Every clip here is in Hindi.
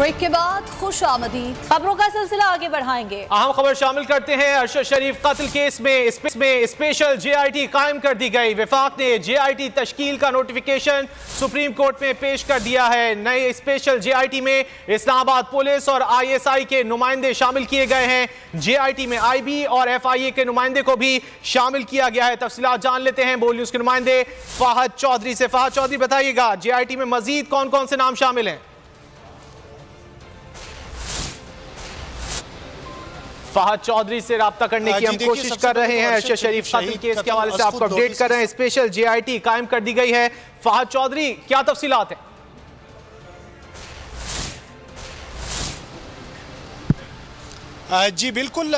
ब्रेक के बाद खुश आमदीद खबरों का सिलसिला आगे बढ़ाएंगे। अहम खबर शामिल करते हैं। अरशद शरीफ कत्ल केस में स्पेशल JIT कायम कर दी गई। वफाक ने JIT तश्कील का नोटिफिकेशन सुप्रीम कोर्ट में पेश कर दिया है। नए स्पेशल JIT में इस्लामाबाद पुलिस और ISI के नुमाइंदे शामिल किए गए हैं। JIT में IB और FIA के नुमाइंदे को भी शामिल किया गया है। तफसीलात जान लेते हैं बोल न्यूज के नुमाइंदे फाहद चौधरी से। फाहद चौधरी, बताइएगा JIT में मजीद कौन कौन से नाम शामिल हैं? फाहद चौधरी से राब्ता करने की हम कोशिश कर रहे हैं। अरशद शरीफ कत्ल केस के हवाले से आपको अपडेट कर रहे हैं। स्पेशल JIT कायम कर दी गई है। फाहद चौधरी, क्या तफसीलात हैं? जी बिल्कुल।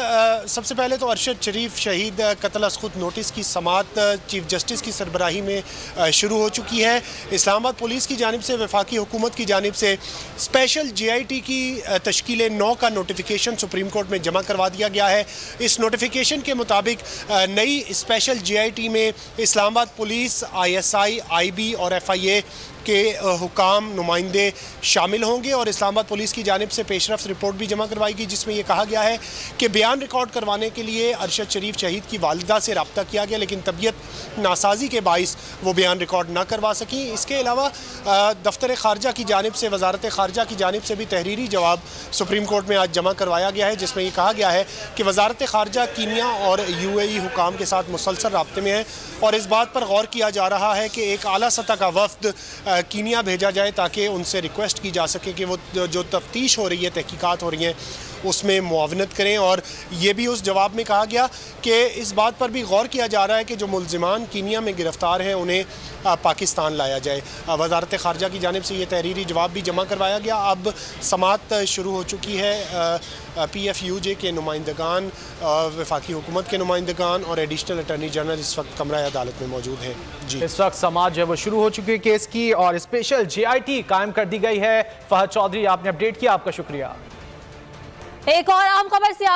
सबसे पहले तो अरशद शरीफ शहीद कत्ल खुद नोटिस की समाअत चीफ जस्टिस की सरबराही में शुरू हो चुकी है। इस्लामाबाद पुलिस की जानिब से वफाकी हुकूमत की जानिब से स्पेशल JIT की तश्कील 9 का नोटिफिकेशन सुप्रीम कोर्ट में जमा करवा दिया गया है। इस नोटिफिकेशन के मुताबिक नई स्पेशल JIT में इस्लामाबाद पुलिस, ISI, IB और FIA के हुकाम नुमाइंदे शामिल होंगे और इस्लामाबाद पुलिस की जानिब से पेशरफ्त रिपोर्ट भी जमा करवाई गई, जिसमें यह कहा गया है कि बयान रिकॉर्ड करवाने के लिए अरशद शरीफ शहीद की वालिदा से रब्ता किया गया, लेकिन तबीयत नासाजी के बाइस वो बयान रिकॉर्ड ना करवा सकी। इसके अलावा दफ्तर ख़ारजा की जानिब से, वजारत ख़ारजा की जानिब से भी तहरीरी जवाब सुप्रीम कोर्ट में आज जमा करवाया गया है, जिसमें यह कहा गया है कि वजारत ख़ारजा कीनिया और UAE हुकाम के साथ मुसलसल राब्ते में है और इस बात पर गौर किया जा रहा है कि एक आला सतह का वफ्द कीनिया भेजा जाए ताकि उनसे रिक्वेस्ट की जा सके कि वो जो तफ्तीश हो रही है, तहकीकात हो रही हैं, उसमें मुआवनत करें। और ये भी उस जवाब में कहा गया कि इस बात पर भी गौर किया जा रहा है कि जो मुल्जिमान कीनिया में गिरफ्तार हैं उन्हें पाकिस्तान लाया जाए। वजारत ख़ारजा की जानिब से ये तहरीरी जवाब भी जमा करवाया गया। अब समाअत शुरू हो चुकी है। PFUJ के नुमाइंदगान, वफाकी हुकूमत के नुमाइंदगान और एडिशनल अटॉर्नी जनरल इस वक्त कमरा अदालत में मौजूद हैं। जी, इस वक्त समाअत जो है वो शुरू हो चुकी है केस की और स्पेशल JIT कायम कर दी गई है। फाहद चौधरी, आपने अपडेट किया, आपका शुक्रिया। एक और अहम खबर से